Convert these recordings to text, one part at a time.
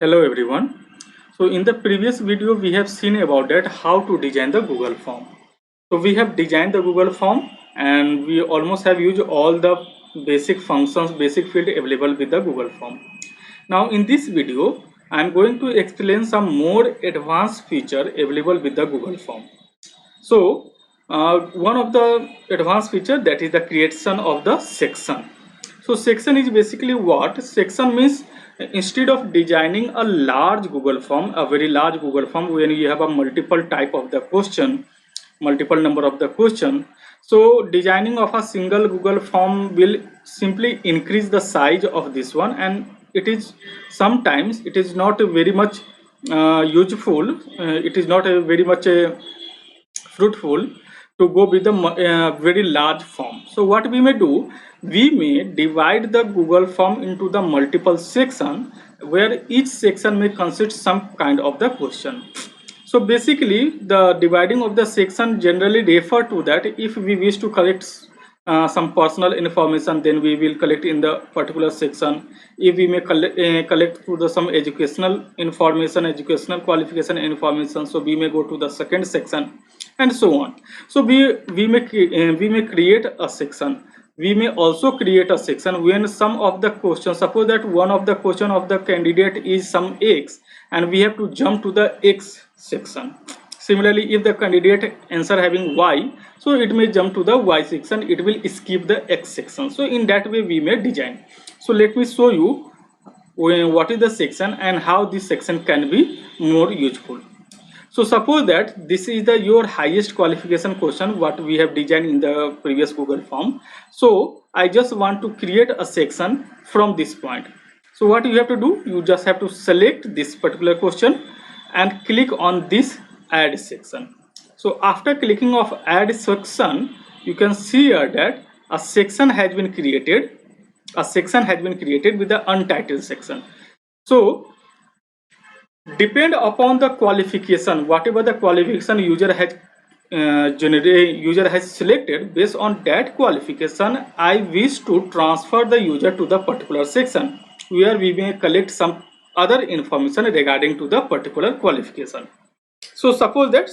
Hello everyone. So in the previous video we have seen about that how to design the Google form. So we have designed the Google form and we almost have used all the basic functions, basic field available with the Google form. Now in this video I am going to explain some more advanced feature available with the Google form. So one of the advanced feature, that is the creation of the section. So section is basically what? Section means instead of designing a large Google form, a very large Google form when you have a multiple type of the question, multiple number of the question, so designing of a single Google form will simply increase the size of this one, and it is sometimes it is not very much useful. It is not a very much fruitful to go with the very large form. So what we may do, we may divide the Google form into the multiple section where each section may consist some kind of the question. So basically the dividing of the section generally refer to that if we wish to collect some personal information, then we will collect in the particular section. If we may collect to the some educational information, educational qualification information, so we may go to the second section, and so on. So we may create a section. We may also create a section when some of the questions, suppose that one of the question of the candidate is some X and we have to jump to the X section. Similarly, if the candidate answer having Y, so it may jump to the Y section, it will skip the X section. So in that way we may design. So let me show you what is the section and how this section can be more useful. So suppose that this is the your highest qualification question what we have designed in the previous Google form. So I just want to create a section from this point. So what you have to do, you just have to select this particular question and click on this add section. So after clicking of add section, you can see here that a section has been created. A section has been created with the untitled section. So depend upon the qualification, whatever the qualification user has user has selected, based on that qualification I wish to transfer the user to the particular section where we may collect some other information regarding to the particular qualification. So suppose that,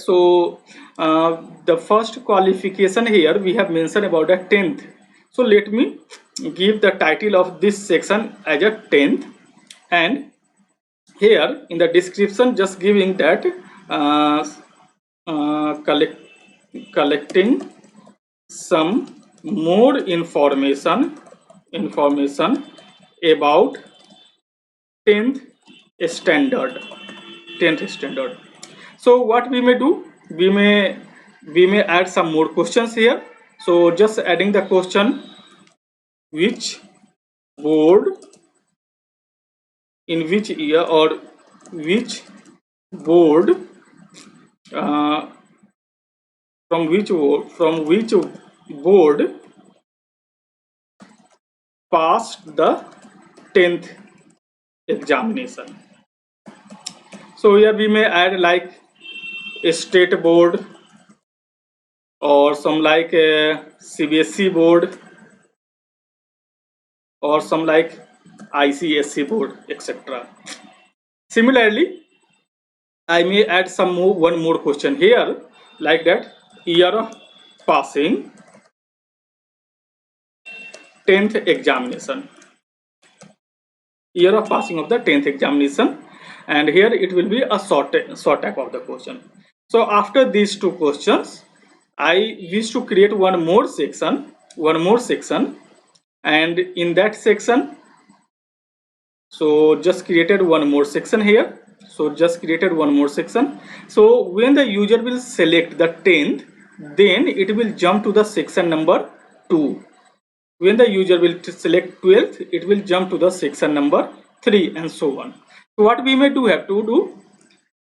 the first qualification here we have mentioned about the 10th. So let me give the title of this section as a 10th, and here in the description just giving that uh, collecting some more information about 10th standard 10th standard. So what we may do, we may add some more questions here. So just adding the question, which board, in which year, or which board, uh, from which board passed the 10th examination. So here we may add like a state board, or some like a CBSE board, or some like ICSE board, etc. Similarly, I may add some more, one more question here, like that year of passing 10th examination, year of passing of the 10th examination, and here it will be a short type of the question. So after these two questions I wish to create one more section, and in that section, so just created one more section here. So just created one more section. So when the user will select the 10th, then it will jump to the section number 2. When the user will select 12th, it will jump to the section number 3, and so on. So what we may do, have to do,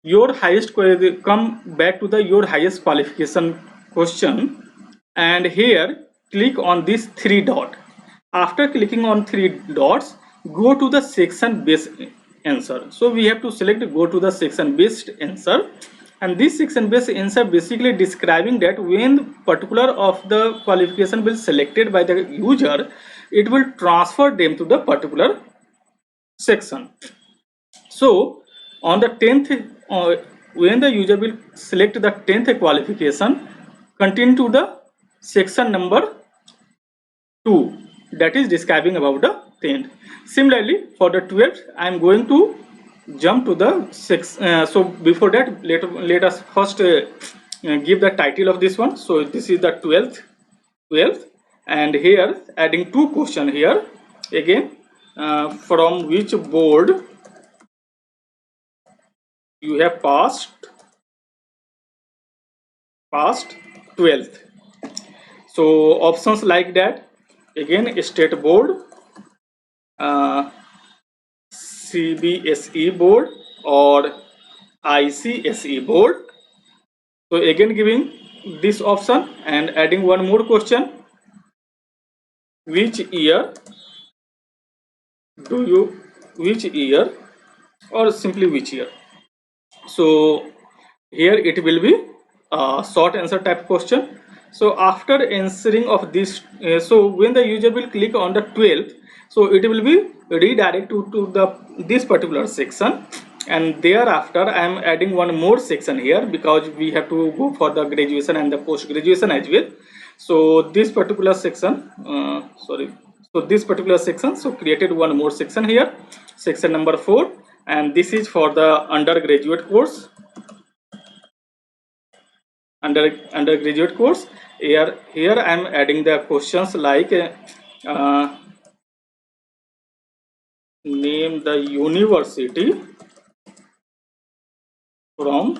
your highest, come back to the your highest qualification question, and here click on this 3 dot. After clicking on 3 dots, go to the section based answer. So we have to select go to the section based answer, and this section based answer basically describing that when particular of the qualification will selected by the user, it will transfer them to the particular section. So on the 10th, when the user will select the 10th qualification, continue to the section number 2, that is describing about the 10th. Similarly for the 12th, I am going to jump to the 6th. So before that, let us first give the title of this one. So this is the 12th, and here adding two question here again, from which board you have passed 12th. So options like that, again state board, CBSE board, or ICSE board. So again giving this option and adding one more question, which year do you, which year, or simply which year. So here it will be a short answer type question. So after answering of this, so when the user will click on the 12th, so it will be redirect to the this particular section, and thereafter I am adding one more section here because we have to go for the graduation and the post graduation as well. So this particular section, so this particular section, so created one more section here, section number 4, and this is for the undergraduate course. Undergraduate course. Here I am adding the questions like name the university from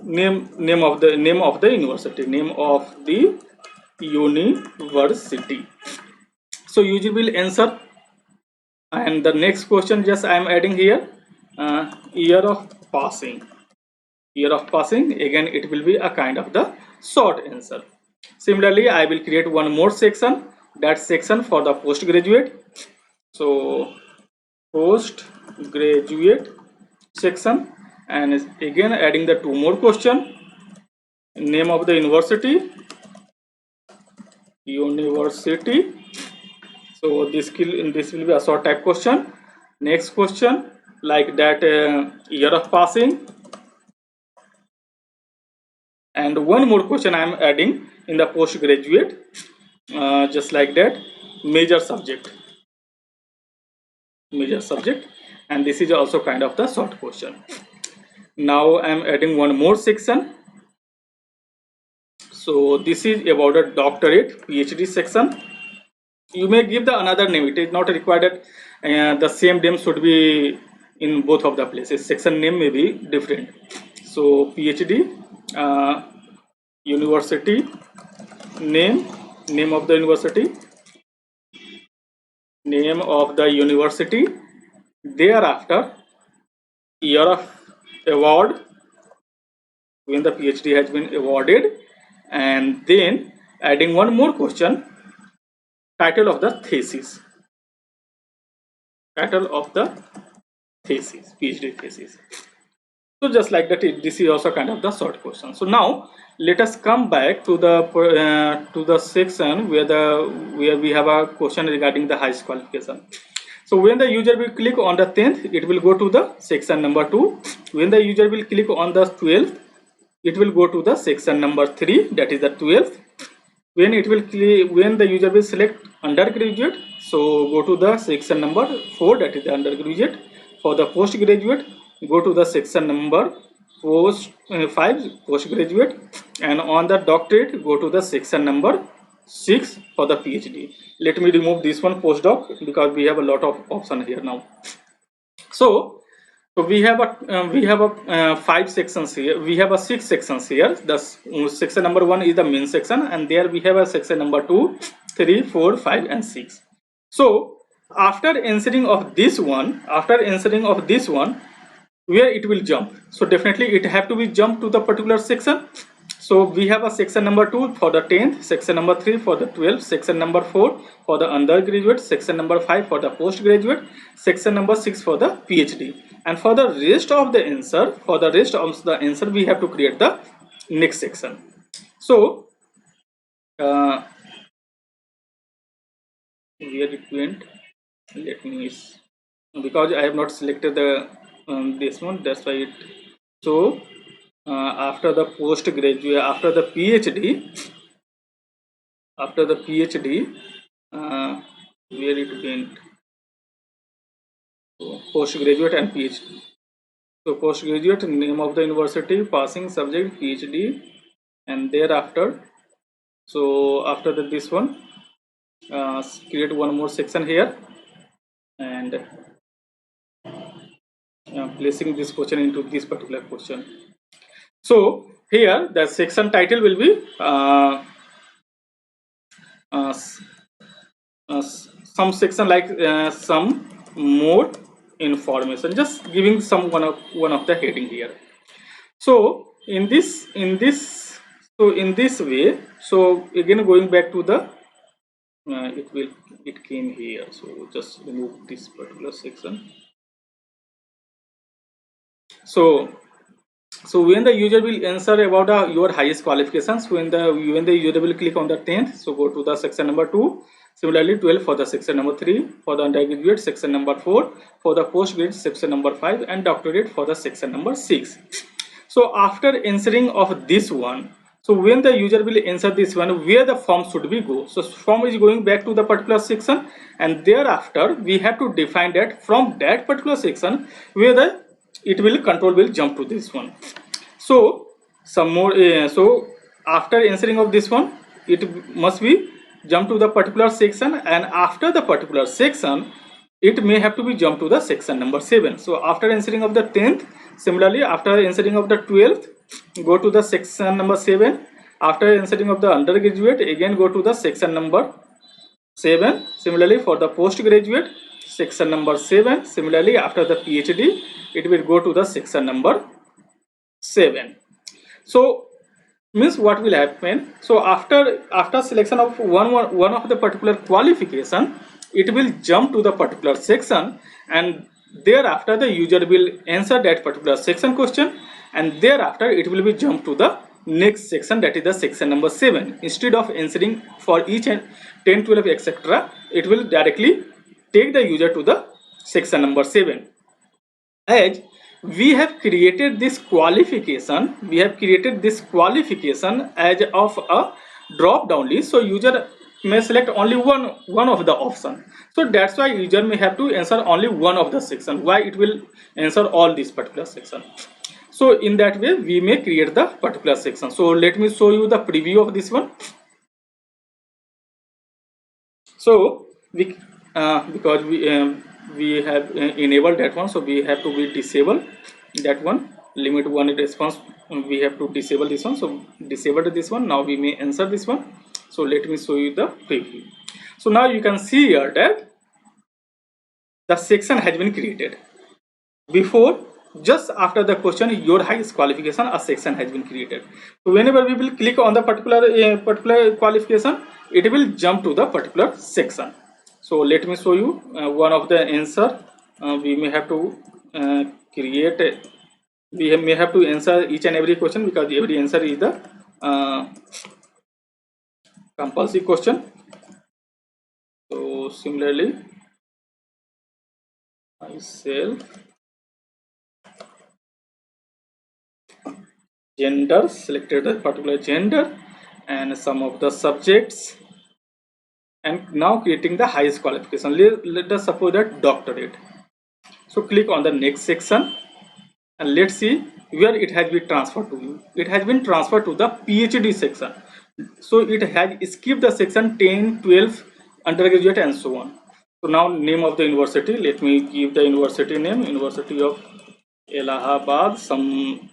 name of the university. So user will answer, and the next question just I am adding here, year of passing. Again it will be a kind of the short answer. Similarly I will create one more section, that section for the postgraduate. So postgraduate section, and again adding the two more question, name of the university. So this will be a short type question. Next question like that, year of passing, and one more question I am adding in the postgraduate, just like that, major subject, and this is also kind of the short question. Now I am adding one more section. So this is about a doctorate PhD section. You may give the another name, it is not required that the same name should be in both of the places. Section name may be different. So PhD, university name, name of the university, thereafter year of award, when the PhD has been awarded, and then adding one more question, title of the thesis, PhD thesis. So just like that, this is also kind of the short question. So now let us come back to the section where we have a question regarding the highest qualification. So when the user will click on the 10th, it will go to the section number 2. When the user will click on the 12th, it will go to the section number 3, that is the 12th. When the user will select undergraduate, so go to the section number 4, that is the undergraduate. For the postgraduate, go to the section number 5, postgraduate, and on the doctorate, go to the section number 6 for the PhD. Let me remove this one, postdoc, because we have a lot of option here now. So we have a 5 sections here. We have a 6 sections here. The section number 1 is the main section, and there we have a section number 2, 3, 4, 5, and 6. So after answering of this one, where it will jump, so definitely it have to be jump to the particular section. So we have a section number 2 for the 10th, section number 3 for the 12th, section number 4 for the undergraduate, section number 5 for the postgraduate, section number 6 for the PhD. And for the rest of the answer, we have to create the next section. So where it went, let me because I have not selected the this one, that's why it. So after the postgraduate, after the PhD, where it went, so postgraduate and PhD. So postgraduate, name of the university, passing subject, PhD, and thereafter. So after this one, create one more section here, and placing this question into this particular question. So here the section title will be some section like some more information, just giving some one of the heading here. So in this way, so again going back to the it came here, so just remove this particular section. So when the user will answer about your highest qualifications, when the user will click on the 10th, so go to the section number 2. Similarly 12 for the section number 3, for the undergraduate section number 4, for the postgraduate section number 5, and doctorate for the section number 6. So after answering of this one, so when the user will answer this one, where the form should be go, so form is going back to the particular section, and thereafter we have to define that from that particular section where the control will jump to this one. So some more so after answering of this one, it must be jump to the particular section, and after the particular section it may have to be jump to the section number 7. So after answering of the 10th, similarly after answering of the 12th, go to the section number 7. After answering of the undergraduate, again go to the section number 7. Similarly for the postgraduate, section number 7. Similarly after the PhD, it will go to the section number 7. So means what will happen, so after selection of one of the particular qualification, it will jump to the particular section, and thereafter the user will answer that particular section question, and thereafter it will be jump to the next section, that is the section number 7. Instead of answering for each and 10, 12, etc., it will directly take the user to the section number 7. As we have created this qualification, as of a drop down list, so user may select only one of the option. So that's why user may have to answer only one of the section. Why it will answer all this particular section? So in that way we may create the particular section. So let me show you the preview of this one. So we because we have enabled that one, so we have to be disable that one, limit one response, we have to disable this one. So disabled this one. Now we may answer this one. So let me show you the preview. So now you can see here that the section has been created. Before, just after the question your highest qualification, a section has been created. So whenever we will click on the particular qualification, it will jump to the particular section. So let me show you one of the answer. We may have to create we may have to answer each and every question, because every answer is the compulsory question. So similarly myself, gender, selected a particular gender and some of the subjects, and now creating the highest qualification. Let us suppose that doctorate. So click on the next section, and let's see where it has been transferred to you. It has been transferred to the PhD section. So it has skipped the section 10, 12, undergraduate and so on. So now name of the university, let me give the university name, University of Allahabad, some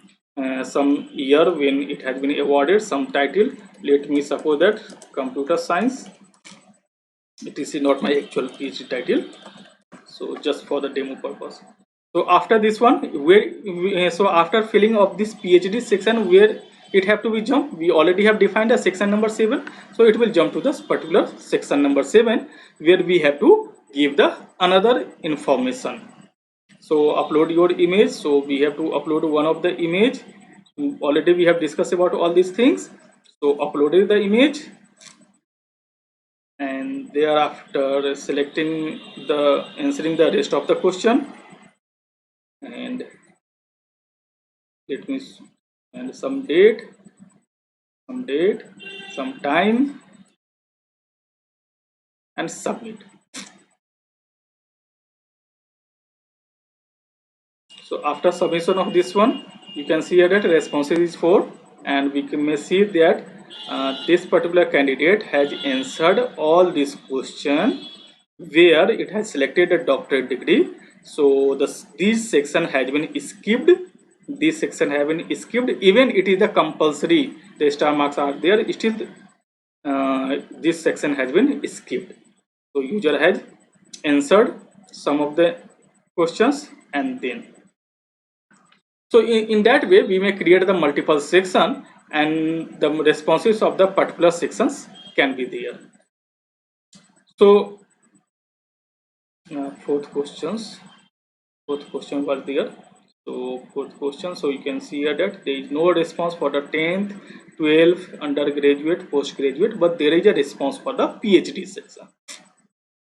year when it has been awarded, some title, let me suppose that computer science. It is not my actual PhD title, so just for the demo purpose. So after this one, so after filling of this PhD section, where it have to be jump, we already have defined a section number 7, so it will jump to this particular section number 7, where we have to give the another information. So upload your image, so we have to upload one of the image. Already we have discussed about all these things. So uploaded the image, and thereafter selecting the answering the rest of the question, and let me and some date, some time, and submit. So after submission of this one, you can see here that response is 4, and we may see that this particular candidate has answered all this question where it has selected a doctorate degree. So this section has been skipped. This section has been skipped. Even it is the compulsory, the star marks are there. Still, this section has been skipped. So user has answered some of the questions, and then so in that way we may create the multiple section, and the responses of the particular sections can be there. So fourth question was there. So fourth question, so you can see here that there is no response for the 10th, 12th, undergraduate, postgraduate, but there is a response for the PhD section.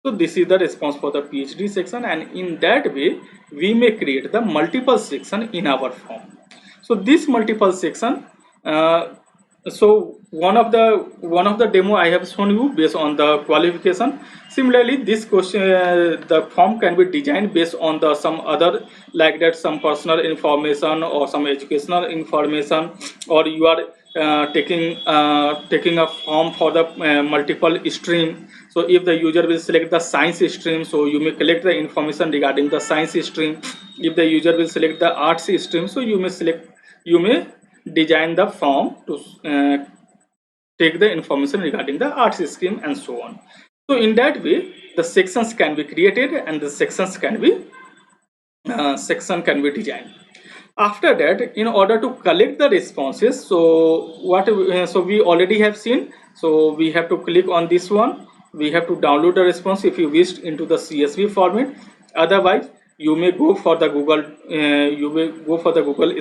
So this is the response for the PhD section, and in that way we may create the multiple section in our form. So this multiple section, so one of the demo I have shown you based on the qualification. Similarly, this question, the form can be designed based on the some other, like that some personal information or some educational information, or you are taking a form for the multiple stream. So if the user will select the science stream, so you may collect the information regarding the science stream. If the user will select the arts stream, so you may design the form to take the information regarding the arts stream, and so on. So in that way the sections can be created, and the sections can be designed. After that, in order to collect the responses, so so we already have seen, so we have to click on this one. We have to download the response if you wished into the CSV format. Otherwise you may go for the Google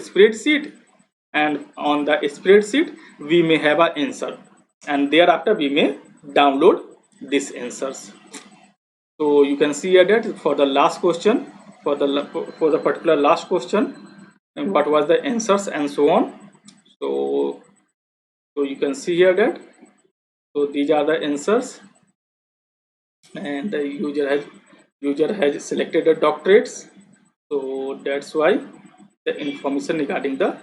spreadsheet, and on the spreadsheet we may have an answer, and thereafter we may download these answers. So you can see here that for the last question, for the particular last question, and what was the answers and so on. So you can see here that, so these are the answers, and the user has selected the doctorates. So that's why the information regarding the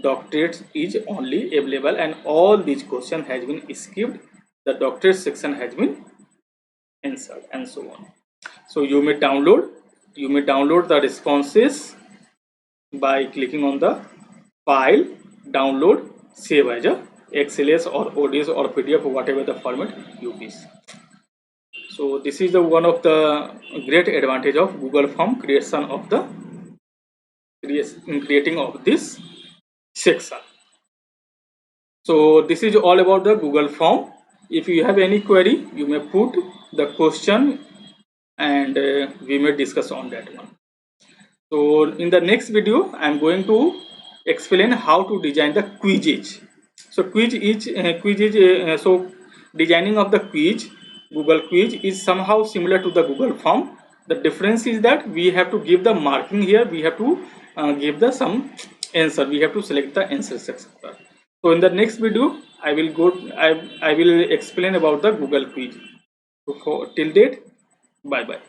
doctorates is only available, and all these questions has been skipped. The doctorate section has been answered, and so on. So you may download the responses by clicking on the file, download, save as a XLS or ODS or PDF, whatever the format you wish. So this is the one of the great advantage of Google Form creation of the creating of this section. So this is all about the Google Form. If you have any query, you may put the question, and we may discuss on that one. So in the next video I am going to explain how to design the quizzes. So so designing of the quiz, Google quiz, is somehow similar to the Google Form. The difference is that we have to give the marking here, we have to give the some answer, we have to select the answers, etc. So in the next video I will explain about the Google quiz. So till date, bye bye.